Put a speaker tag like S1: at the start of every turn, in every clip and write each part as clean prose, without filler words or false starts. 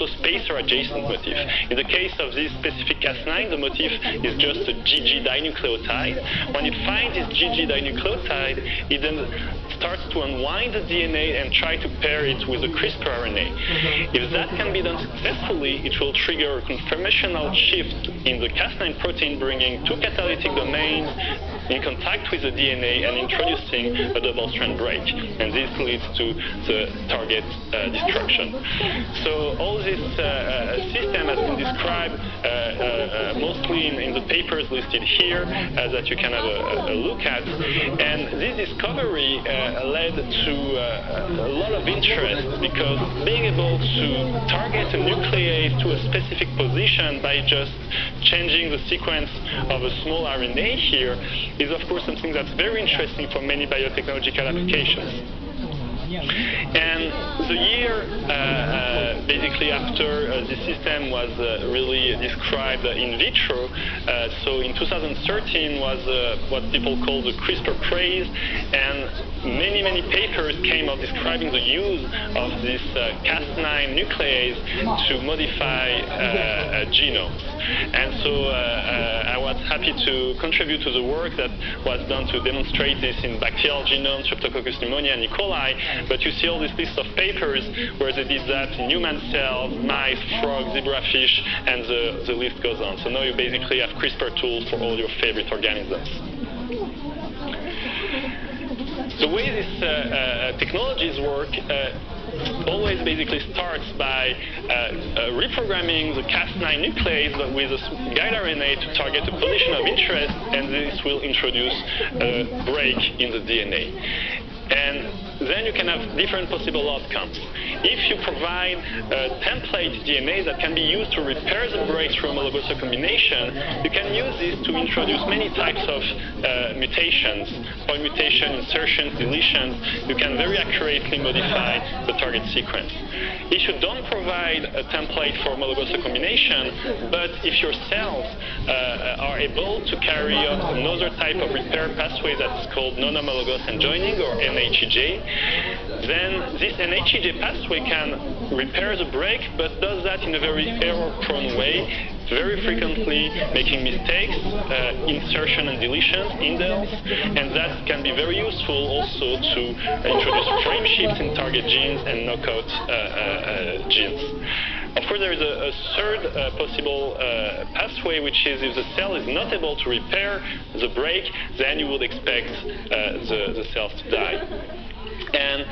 S1: photospacer adjacent motif. In the case of this specific Cas9, the motif is just a GG dinucleotide. When it finds this GG dinucleotide, it then starts to unwind the DNA and try to pair it with a CRISPR RNA. If that can be done successfully, it will trigger a conformational shift in the Cas9 protein, bringing two catalytic domains in contact with the DNA and introducing a double-strand break. And this leads to the target destruction. So all this system has been described mostly in the papers listed here that you can have a look at. And this discovery led to a lot of interest, because being able to target a nuclease to a specific position by just changing the sequence of a small RNA here is, of course, something that's very interesting for many biotechnological applications. And the year basically after the system was really described in vitro, so in 2013 was what people call the CRISPR craze, and many papers came out describing the use of this Cas9 nuclease to modify genomes. And so I was happy to contribute to the work that was done to demonstrate this in bacterial genomes, Streptococcus pneumoniae, and E. coli. But you see all this list of papers where they did that in human cells, mice, frogs, zebrafish, and the list goes on. So now you basically have CRISPR tools for all your favorite organisms. The way these technologies work always basically starts by reprogramming the Cas9 nuclease but with a guide RNA to target a position of interest, and this will introduce a break in the DNA. And then you can have different possible outcomes. If you provide a template DNA that can be used to repair the break through homologous recombination, you can use this to introduce many types of mutations, point mutation, insertions, deletions. You can very accurately modify the target sequence. If you don't provide a template for homologous recombination, but if your cells are able to carry out another type of repair pathway that's called non-homologous enjoining, or NHEJ, then this NHEJ pathway can repair the break, but does that in a very error-prone way, very frequently making mistakes, insertion and deletions, indels, and that can be very useful also to introduce frame shifts in target genes and knockout genes. Of course, there is a third possible pathway, which is if the cell is not able to repair the break, then you would expect the cells to die. And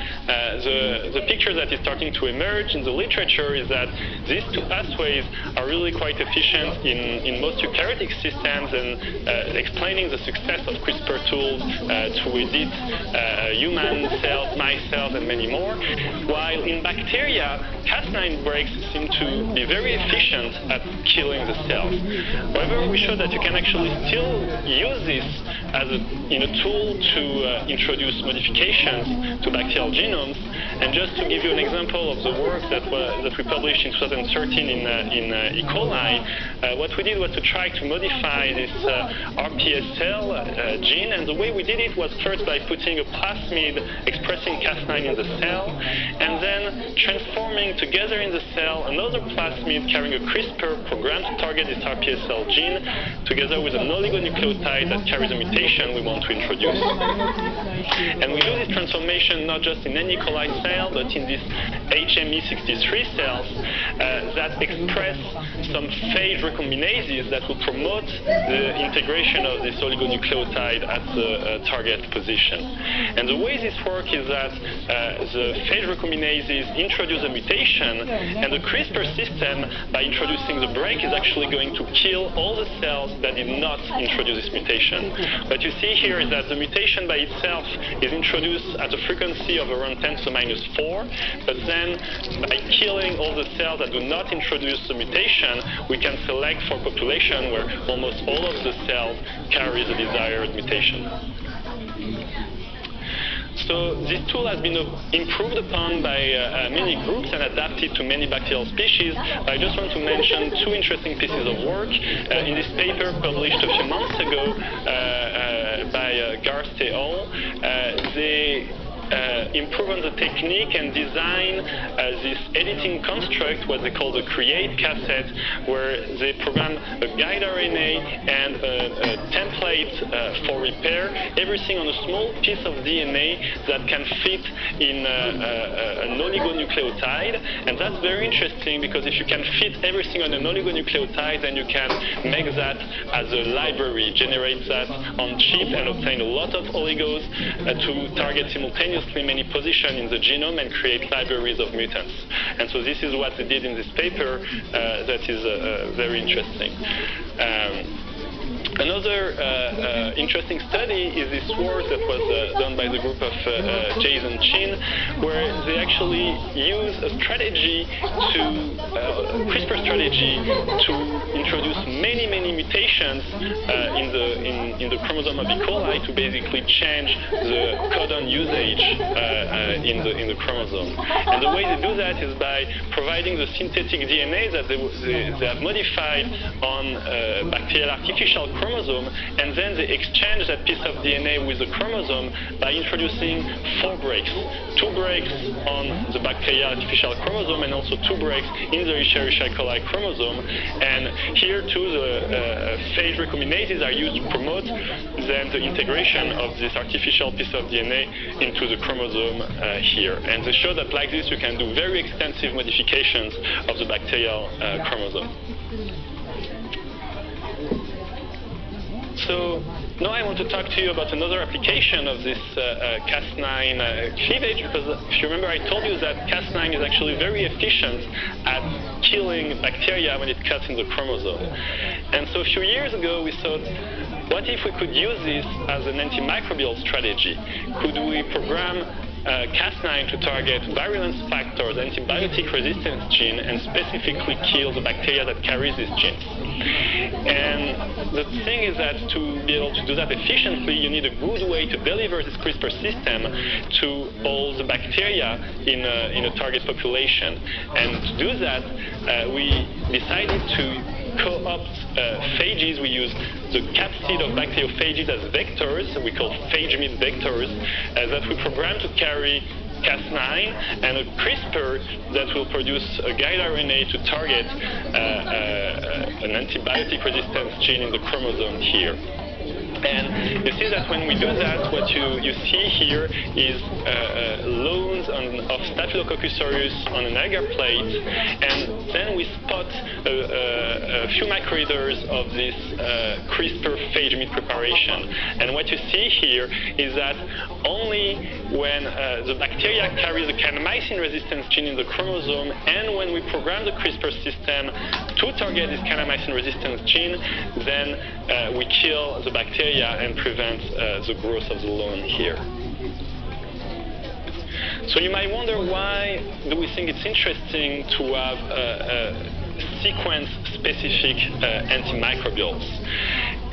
S1: the picture that is starting to emerge in the literature is that these two pathways are really quite efficient in most eukaryotic systems, and explaining the success of CRISPR tools to edit human cells, mice cells, and many more. While in bacteria, Cas9 breaks seem to be very efficient at killing the cells. However, we showed that you can actually still use this as a tool to introduce modifications to bacterial genomes. And just to give you an example of the work that we published in 2013 in E. coli, what we did was to try to modify this RPSL gene, and the way we did it was first by putting a plasmid expressing Cas9 in the cell, and then transforming together in the cell another plasmid carrying a CRISPR program to target this RPSL gene, together with an oligonucleotide that carries a mutation we want to introduce. And we do this transformation not just in any E. coli cell, but in these HME63 cells that express some phage recombinases that will promote the integration of this oligonucleotide at the target position. And the way this works is that the phage recombinases introduce a mutation, and the CRISPR system, by introducing the break, is actually going to kill all the cells that did not introduce this mutation. What you see here is that the mutation by itself is introduced at a frequency of around 10 to the minus 4, but then by killing all the cells that do not introduce the mutation, we can select for a population where almost all of the cells carry the desired mutation. So this tool has been improved upon by many groups and adapted to many bacterial species. I just want to mention two interesting pieces of work. In this paper published a few months ago by Garst et al., they improve on the technique and design this editing construct, what they call the create cassette, where they program a guide RNA and a template for repair, everything on a small piece of DNA that can fit in an oligonucleotide. And that's very interesting, because if you can fit everything on an oligonucleotide, then you can make that as a library, generate that on chip and obtain a lot of oligos to target simultaneously many positions in the genome and create libraries of mutants. And so this is what they did in this paper that is very interesting. Another interesting study is this work that was done by the group of Jason Chin, where they actually use a strategy CRISPR strategy to introduce many mutations in the chromosome of E. coli to basically change the codon usage in the chromosome. And the way they do that is by providing the synthetic DNA that they have modified on bacterial artificial chromosome, and then they exchange that piece of DNA with the chromosome by introducing 4 breaks. 2 breaks on the bacterial artificial chromosome and also 2 breaks in the Escherichia coli chromosome. And here too the phage recombinases are used to promote then the integration of this artificial piece of DNA into the chromosome here. And they show that like this you can do very extensive modifications of the bacterial chromosome. So now I want to talk to you about another application of this Cas9 cleavage, because if you remember I told you that Cas9 is actually very efficient at killing bacteria when it cuts in the chromosome. And so a few years ago we thought, what if we could use this as an antimicrobial strategy? Could we program Cas9 to target virulence factors, antibiotic resistance gene, and specifically kill the bacteria that carries these genes? And the thing is that to be able to do that efficiently, you need a good way to deliver this CRISPR system to all the bacteria in a target population. And to do that, we decided to co-opt phages. We use the capsid of bacteriophages as vectors, we call PhageMIT vectors, that we program to carry Cas9 and a CRISPR that will produce a guide RNA to target an antibiotic resistance gene in the chromosome here. And you see that when we do that, what you see here is loans of Staphylococcus aureus on an agar plate, and then we spot a few microreaders of this CRISPR PhageMIT preparation. And what you see here is that only when the bacteria carry the kanamycin resistance gene in the chromosome, and when we program the CRISPR system to target this kanamycin resistance gene, then we kill the bacteria and prevent the growth of the loan here. So you might wonder, why do we think it's interesting to have sequence-specific antimicrobials?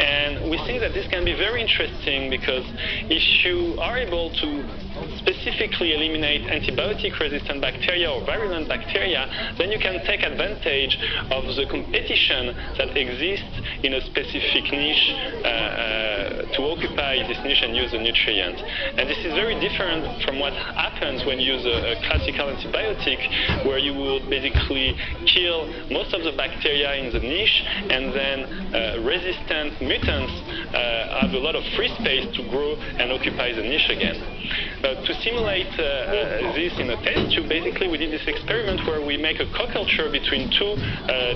S1: And we think that this can be very interesting, because if you are able to specifically eliminate antibiotic-resistant bacteria or virulent bacteria, then you can take advantage of the competition that exists in a specific niche to occupy this niche and use the nutrient. And this is very different from what happens when you use a classical antibiotic, where you would basically kill most of the bacteria in the niche, and then resistant mutants have a lot of free space to grow and occupy the niche again. To simulate this in a test tube, basically we did this experiment where we make a co-culture between 2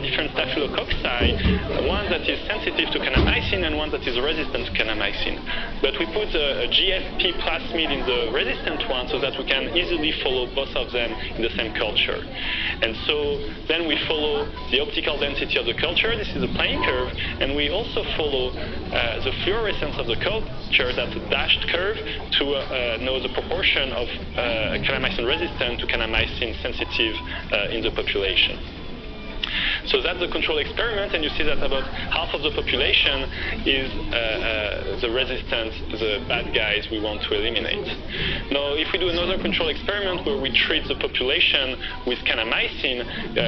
S1: different staphylococci, one that is sensitive to kanamycin and one that is resistant to kanamycin. But we put a GFP plasmid in the resistant one so that we can easily follow both of them in the same culture. And so then we follow the optical density of the culture. This is a plane curve, and we also follow the fluorescence of the culture, that's a dashed curve, to know the proportion of kanamycin resistant to kanamycin sensitive in the population. So that's the control experiment, and you see that about half of the population is the resistant, the bad guys we want to eliminate. Now, if we do another control experiment where we treat the population with kanamycin,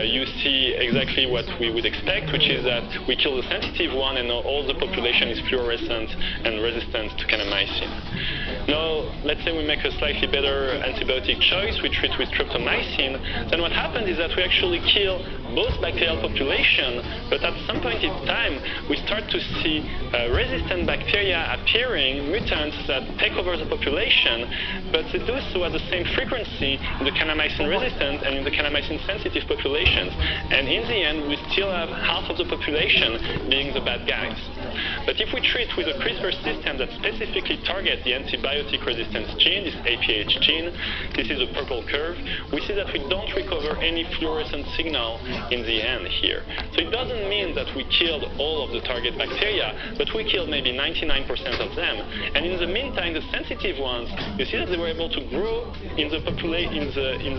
S1: you see exactly what we would expect, which is that we kill the sensitive one, and now all the population is fluorescent and resistant to kanamycin. Now, let's say we make a slightly better antibiotic choice, we treat with streptomycin, then what happens is that we actually kill both bacterial population, but at some point in time, we start to see resistant bacteria appearing, mutants that take over the population, but they do so at the same frequency in the kanamycin resistant and in the kanamycin sensitive populations. And in the end, we still have half of the population being the bad guys. But if we treat with a CRISPR system that specifically targets the antibiotic resistance gene, this APH gene, this is a purple curve, we see that we don't recover any fluorescent signal in the end here. So it doesn't mean that we killed all of the target bacteria, but we killed maybe 99% of them. And in the meantime, the sensitive ones, you see that they were able to grow in the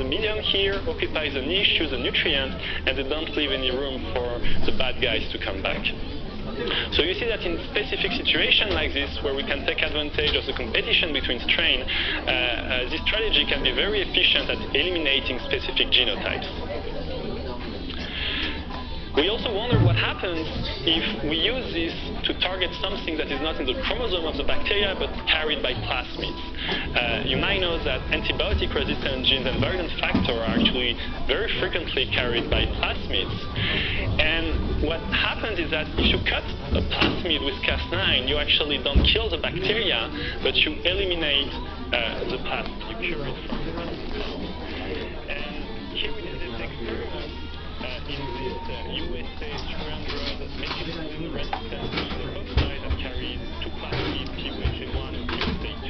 S1: medium here, occupy the niche, use the nutrients, and they don't leave any room for the bad guys to come back. So you see that in specific situations like this, where we can take advantage of the competition between strains, this strategy can be very efficient at eliminating specific genotypes. We also wonder what happens if we use this to target something that is not in the chromosome of the bacteria but carried by plasmids. You might know that antibiotic-resistant genes and virulence factor are actually very frequently carried by plasmids. And what happens is that if you cut a plasmid with Cas9, you actually don't kill the bacteria, but you eliminate the plasmid. You cure it from the compound. And here we did this experiment. In this USA 300 methicillin resistant leukocyte that carries two plasmids, PUSA1 and PUSA2.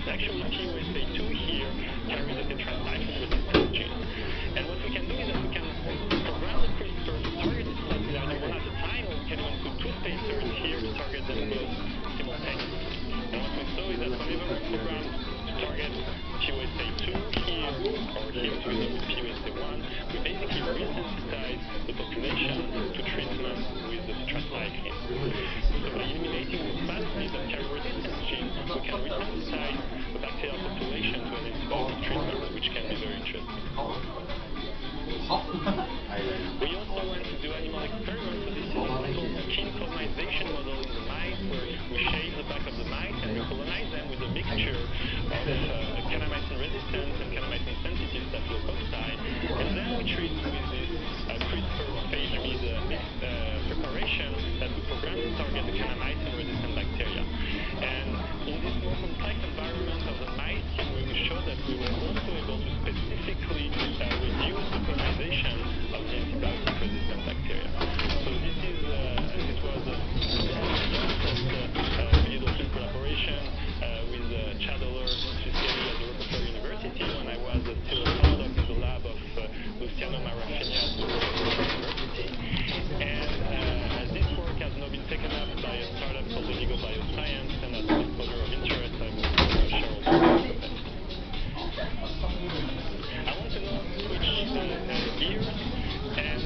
S1: Actually, PUSA2 here carries a tetracycline resistant gene. And what we can do is that we can program the CRISPR to target this plasmid at one at a time, or we can even put two spacers here to target them both simultaneously. And what we saw is that whenever we program to target PUSA2 here, or here together with PUSA1, we basically resensitize the population to treatment with the tetracycline. So by eliminating the plasmids that carry resistance genes, we can resensitize the bacterial population to an antibiotic treatment, which can be very interesting. We also went to do animal experiments, so this is a simple skin colonization model in the mice, where we shave the back of the mice and we colonize them with a mixture of kanamycin resistant and kanamycin sensitive staphylococci, and then we treat with this CRISPR or phagamide mixed preparation that we program to target the kanamycin resistant bacteria. And in this more complex environment of the mice, we showed that we were also able to specifically reduce the colonization of the antibiotic resistant bacteria. So this was a we did also in collaboration with Chad Oller, Susquehanna at the Rockefeller University, when I was still a postdoc in the lab of Luciano Marafini at the Rockefeller University. And this work has now been taken up by a startup called Indigo Bioscience, and as a disclosure of interest, I'm a shareholder of the company. I want to now switch gears and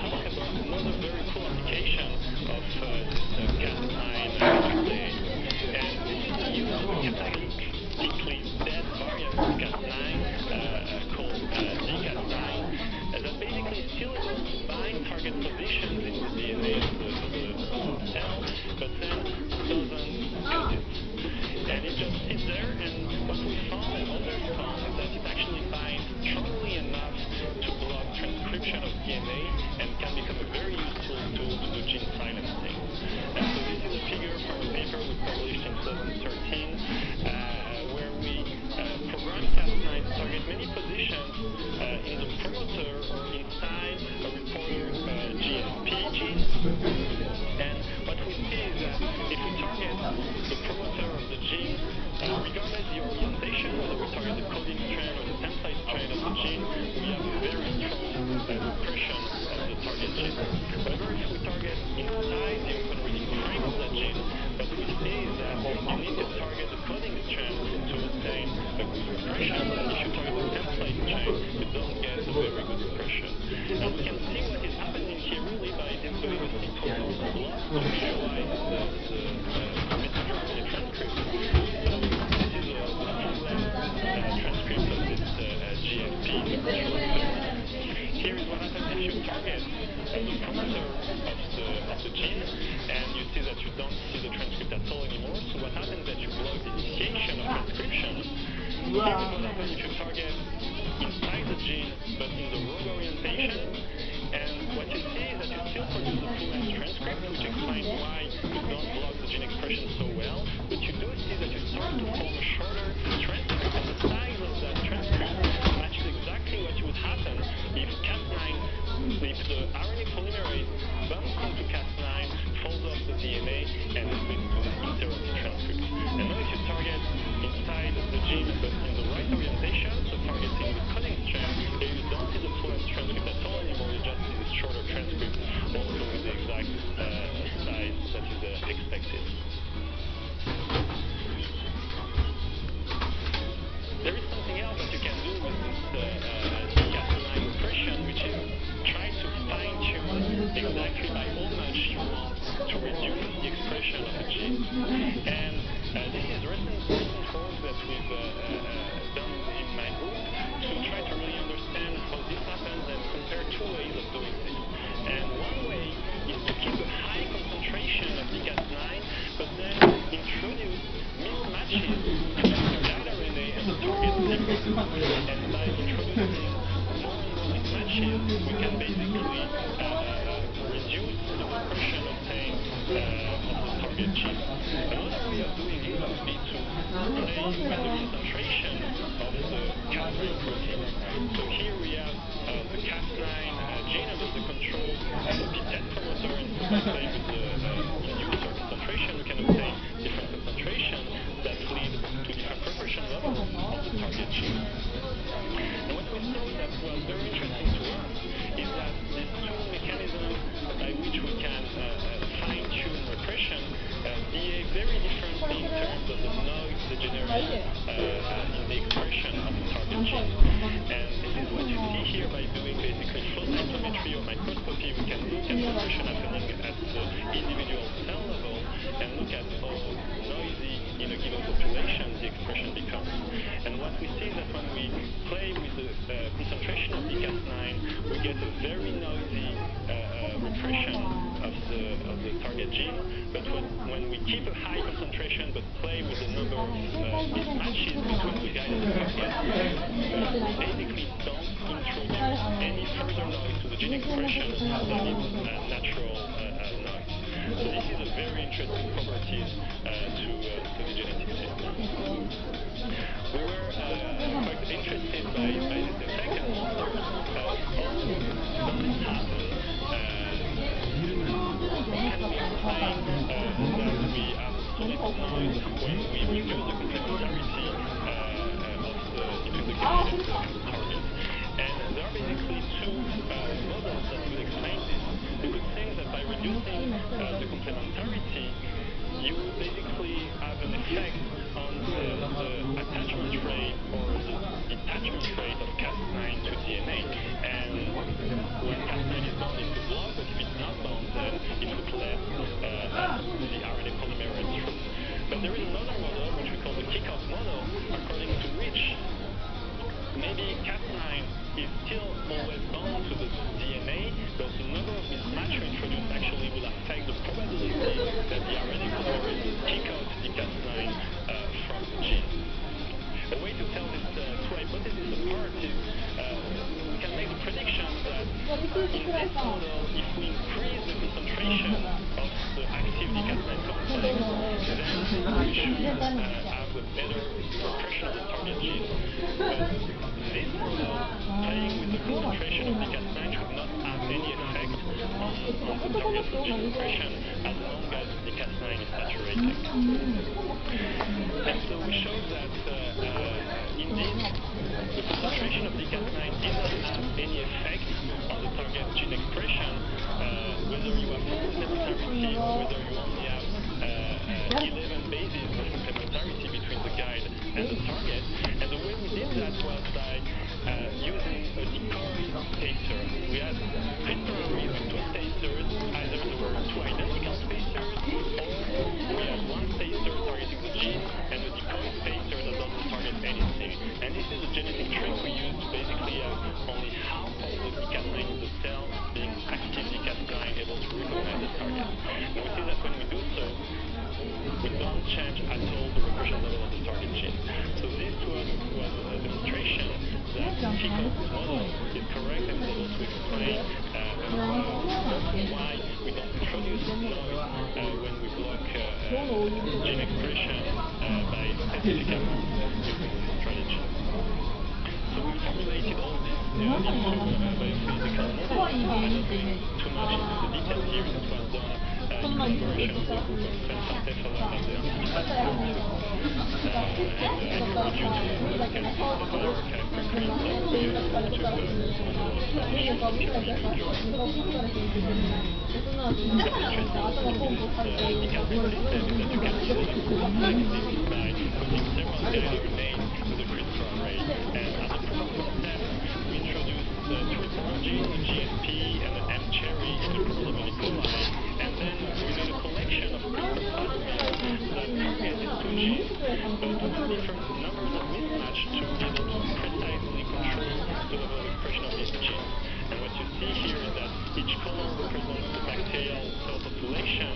S1: talk about another very cool application of this Cas9 nuclease. And this is the use of a catalytically dead variant of Cas9 called dCas9 that basically is still able to bind target positions in the DNA of the cell, but then doesn't use it. And it just sits there, and what we found and others found is that it actually binds strongly enough to block transcription of DNA and can become a very useful tool to do gene silencing. And so this is a figure from a paper we published in 2013 where we programmed Cas9 to target many positions in the promoter or inside a reporter GFP gene. And what we see is that if we target the promoter of the gene, regardless the orientation, whether we target the coding strand or the template strand of the gene, we have a very strong suppression of the target gene. However, if we target inside the open reading frame of that gene, what we see is that you need to target the coding strand to obtain a good suppression, and if you target the template strand, you don't get a very good suppression. And we can see what is happening here visualize the messenger RNA transcript. So this is the full-length transcript of this GFP, the control experiment. Here is what happens if you target the promoter of the gene, and you see that you don't see the transcript at all anymore. So what happens is that you block the initiation of transcription. Here is what happens if you target inside the gene, but in the wrong orientation. And what you see is that you still produce the full-length transcript, which explains why you don't block the gene expression so well. But you do see that you start to form a shorter transcript, and the size of that transcript matches exactly what would happen if Cas9, if the RNA polymerase bumps into Cas9, folds off the DNA, and is basically interrupts the transcript. And now if you target inside the gene, but in the right orientation, so targeting the coding strand, then you don't see the full-length transcript at all anymore. You just see this shorter transcript, also with the exact size that is expected. There is something else that you can do with this Cas9 repression, which is try to fine-tune exactly by how much you want to reduce the expression of a gene. And this is recent work that we've done in my group to try to really understand how this happens and compare two ways of doing this. And one way is to keep a high concentration of the Cas9, but then introduce mismatches between the guide RNA and the target sequence. And by introducing more and more mismatches, we can basically reduce the repression obtained of the target gene. Another way of doing it would be to play with the concentration of the Cas9 protein. So here we have the Cas9 gene under the control of the PTEN promoter, and so by playing with the inducer concentration, we can obtain different concentrations that lead to different repression levels of the target gene. And what we saw that was very interesting to us is that these two mechanisms by which we can fine-tune repression behave very differently in terms of the noise they generate in the expression of the target gene. And this is what you see here by doing basically flow cytometry or microscopy. We can look at repression happening at the individual cell level and look at how noisy in a given population the expression becomes. And what we see is that when we play with the concentration of the Cas9, we get a very noisy repression of the target gene. But when we keep a high concentration but play with the number of mismatches between the guide and the target, we basically don't introduce any further noise to the gene expression than its natural noise. So this is a very interesting property to the genetic system. We were quite interested by this effect and wondered how does this happen? Can we explain that we have so little noise when we reduce the complementarity between the guide and the target? And there are basically two models that would explain this. You could think that by reducing the complementarity, you would basically have an effect on the attachment rate or the detachment rate of Cas9 to DNA. And when Cas9 is bound, it would block, but if it's not bound, then it would let the RNA polymerase through. But there is another model, which we call the kickoff model, according to which maybe Cas9 is still always bound to the DNA, but the number of mismatch you introduce actually will affect the probability that the RNA polymerase will kick out the Cas9 from the gene. A way to tell these two hypotheses apart is we can make the prediction that in this model, if we increase the concentration of the active Cas9 complex, then we should have a better repression of the target gene. But this model, playing with the concentration of the Cas9, should not have any effect on the target gene expression as long as the Cas9 is saturated. And so we showed that indeed the concentration of the Cas9 did not have any effect on the target gene expression, whether you have full complementarity or whether you only have 11 bases of complementarity between the guide and the target. And the way we did that was by using a decoy stator. We had CRISPR with two stasters, either they were two identical stasters change at all the repression level of the target gene. So this was a demonstration that T-color model is correct and is able to explain why we don't produce noise when we block gene expression by specific amounts using this strategy. So we formulated all this into biophysical models. I'm not going too much into the details here. This was done in collaboration with a group of Spencer Tefela at the Institute of and I encourage you to look at this bioarchive preprint to each color represents the bacterial cell population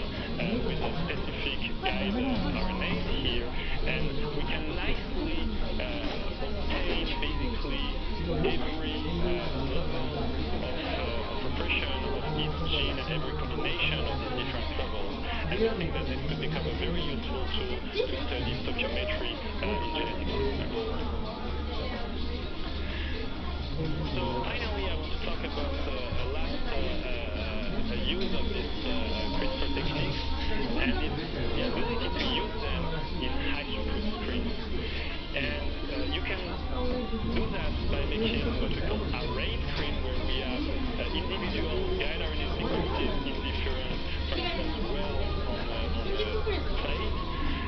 S1: with a specific guide RNA here, and we can nicely obtain basically every level of repression of each gene and every combination of these different levels. And we think that this could become a very useful tool to study stoichiometry in genetic systems. So finally, I want to talk about a last use of this CRISPR techniques, and it's the ability to use them in high-throughput screens. And you can do that by making what we call array screen, where we have individual guide RNA sequences in different, for instance, wells on a plate.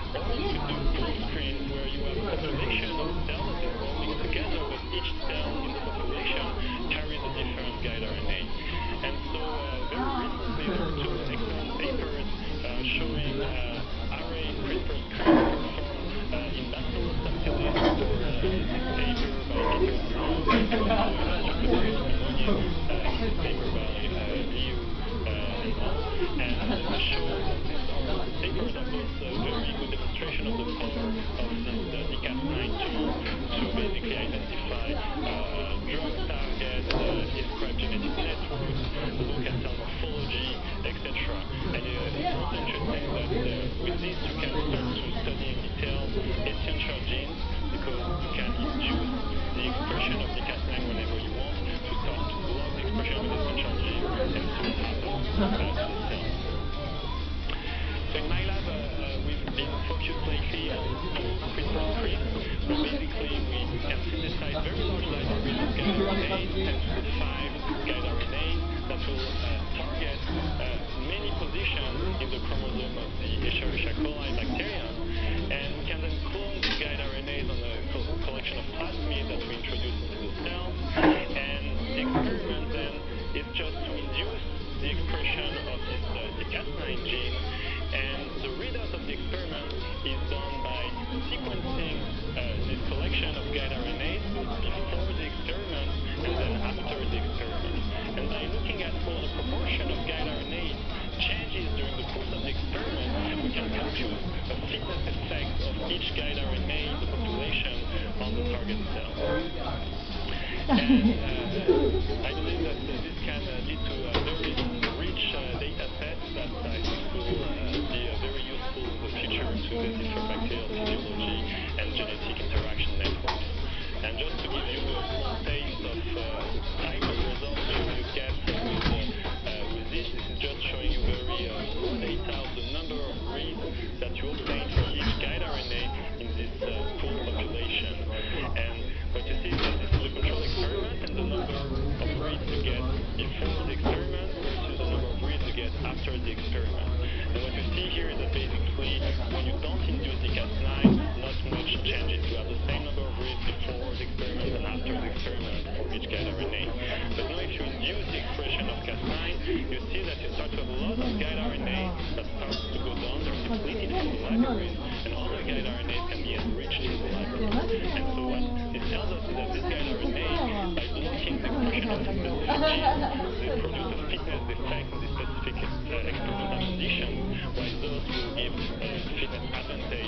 S1: Or you could do full screens, where you have a population of cells that are roaming together, but each cell in the population carries a different guide RNA. And so very recently there were two excellent papers showing array CRISPR screens performed in Bacillus subtilis. This paper by Peter Bruno and Jacopo Pneumonia, this paper by Liu and all. And they show that these papers are both very good demonstration of the power of the dCas9 to basically identify drug targets, describe genetic networks, look at cell morphology, etc. And it's also interesting that with this you can start to study in detail essential genes, because you can induce the expression of dCas9 whenever you want to start to block the expression of essential genes and see what happens to the cell. So in my lab, we've been focused lately on CRISPR screens, where basically we can synthesize very large libraries of guide RNAs, 10 to the 5 guide RNAs, that will target many positions in the chromosome of the Escherichia coli bacterium. And we can then clone these guide RNAs on a collection of plasmids that we introduce into the cells. And the experiment then is just to induce the expression of this dCas9 gene. And the readout of the experiment is done by sequencing this collection of guide RNAs, both before the experiment and then after the experiment. And by looking at how the proportion of guide RNAs changes during the course of the experiment, we can compute a fitness effect of each guide RNA in the population on the target cell. And I believe that this can lead to a very rich data set that I think will be very useful in the future to decipher bacterial physiology and genetic interaction networks. And just to give you a small taste of the type of results you get with this is just showing you very raw data of the number of reads that you obtain for each guide RNA in this pool population. And what you see is that this is a control experiment, and the number of reads you get before the experiment versus the number of reads you get after the experiment. And what you see here is that basically when you don't induce dCas9, not much changes. You have the same number of reads before the experiment and after the experiment for each guide RNA. But now if you induce the expression of Cas9, you see that you start to have a lot of guide RNA that starts to go down. They're depleted from the libraries, and other guide RNAs can be enriched in the library. And so what this tells us is that this guide RNA, by blocking the expression of this specific gene, they produce a fitness defect in this specific experimental conditions, while those will give a fitness advantage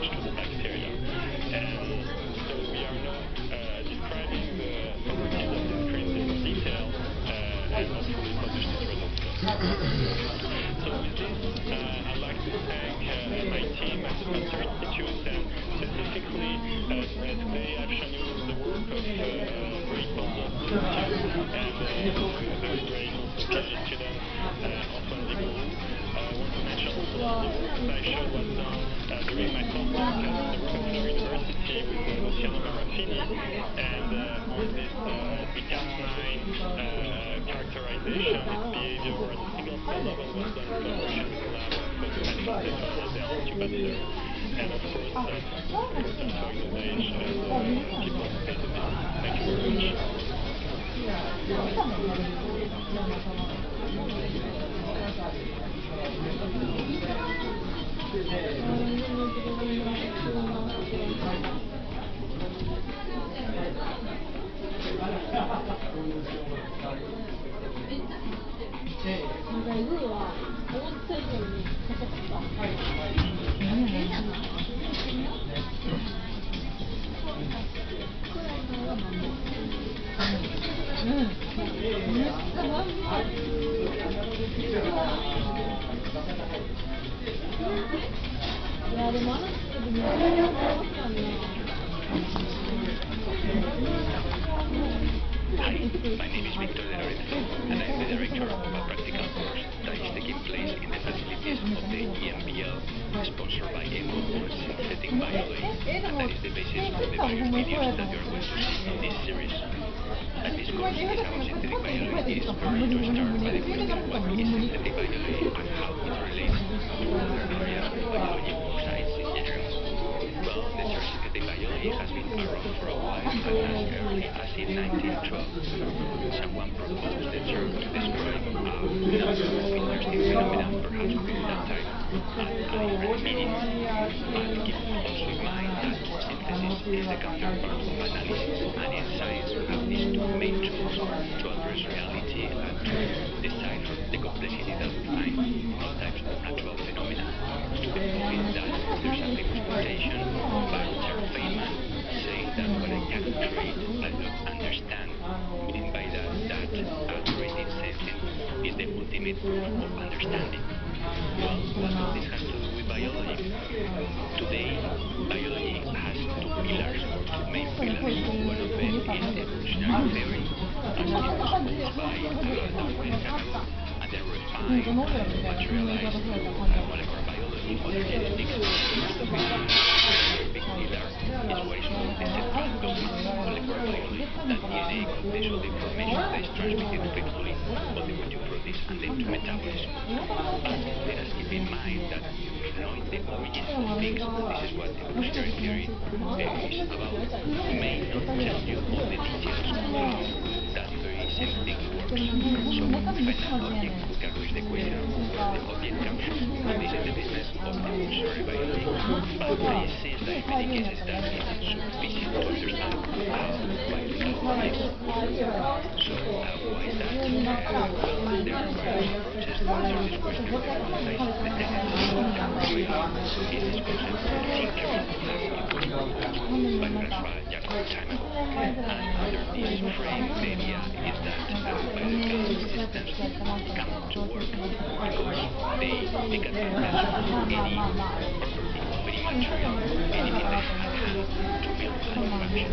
S1: So with this, I'd like to thank my team at the Pasteur Institute, and specifically today I've shown you the work of Brie Postdoc Institute and very great also PhD student Antoine Vigourou. I want to mention also the work that I showed was done during my postdoc at the Rockefeller University with Luciano Marafini, and on this Cas9 characterization, its behavior at the single cell level was done in collaboration with the lab of Fanny Stefan at the Institut Pasteur. And of course, important to acknowledge the people who paid the visit. Thank you very much.
S2: Hi, my name is Victor de Lorenzo, and I'm the director of a practical course that is taking place in the facilities of the EMBL, sponsored by EMO for synthetic biology, and that is the basis of the various videos that you are going to see in this series. And this course is about synthetic biology. It is very to start by defining what is synthetic biology and how it relates to other areas of biology or science in general. Well, the term synthetic biology has been around for a while, and as early as in 1912, someone proposed the term to describe a number of interesting phenomena, perhaps within that time, and a different meaning. But keep also in mind that synthesis is the counterpart of analysis, and in science we have these two main tools to address reality and to decipher the complexity that we find in all types of natural phenomena. To avoid that, there's a famous quotation by Richard Feynman saying that what I cannot treat, I don't understand, meaning by that accurate in sensing is the ultimate proof of understanding. Well, what all this has to do with biology? Today, biology has two pillars, or two main pillars. One of them is evolutionary theory, as was proposed by Darwin and Camus, and then refined and materialized through molecular biology, modern genetics. The big pillar is what is called the central dogma of molecular biology, that DNA contains all the information that is transmitted faithfully all the way to proteins and then to metabolism. But let us keep in mind that knowing the origins of things, and this is what evolutionary theory is about, may not tell you all the details of how that very same thing works. So when we find an object, we can raise the question of where the object comes from, and this is the business of evolutionary biology. But I insist that in many cases that it's sufficient to understand how biological objects work. So why is that? Well, there are various approaches to answer this question. There is the tendency of really is this concept of tinkering, as it was proposed by François Jacob time ago. And under this frame, the idea is that biological systems come to work because they take advantage of any property of any material, anything that is had to build and function.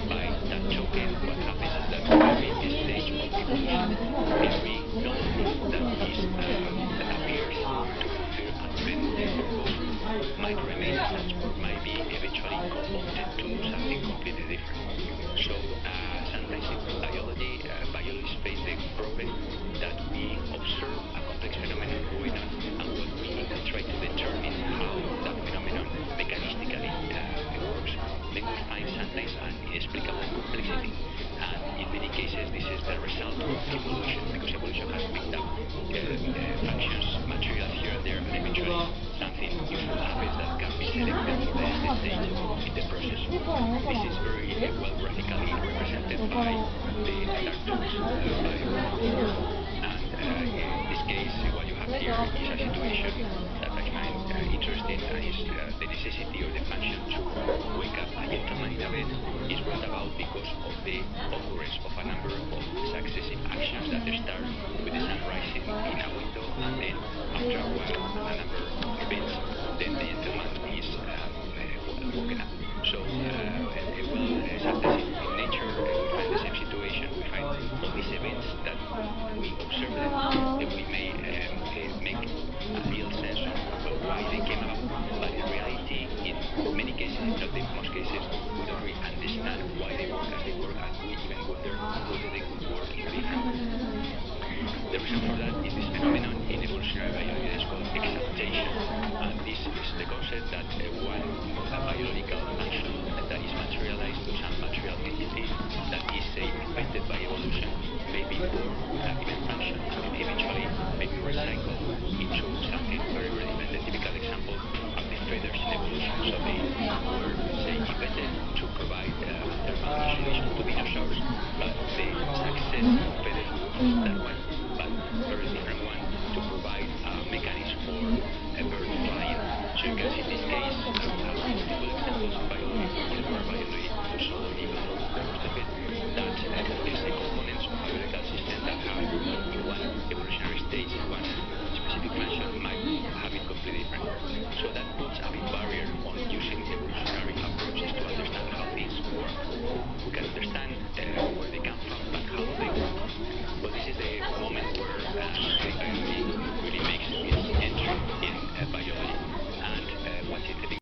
S2: By that token, what happens is that every stage of evolution, every novelty that appears to fulfill a dependent purpose might remain as such or might be eventually co-opted to do something completely different. So sometimes in biology, biologists face the problem that we observe a complex phenomenon going on, and when we try to determine how that phenomenon mechanistically works, then we find sometimes an inexplicable complexity. And in many cases, this is the result of evolution, because evolution has picked up functions, materials here and there, and eventually something useful happens that can be selected for the next stage in the process. This is very well graphically represented by the cartoons by Ron. And in this case, what you have here is a situation that I find interesting is the necessity or the function to wake up a gentleman in a bed is brought about because of the occurrence of a number of successive actions that start with the sun rising in a window, and then after a while a number of events, then the gentleman is woken up. So, sometimes in nature we find the same situation. We find all these events that we observe them, and we may make a real sense of why they came about. But in reality, in many cases, if not in most cases, we don't really understand why they work as they work, and we even wonder whether they could work in a different way. The reason for that is this phenomenon in evolutionary biology that is called exaptation. And this is the concept that a biological function that is materialized to some material entity that is, say, invented by evolution may be born with a given function and eventually may be recycled into something very, very different. The typical example are the feathers in evolution. So they were, say, invented to provide thermal insulation to dinosaurs, but the success of feathers that was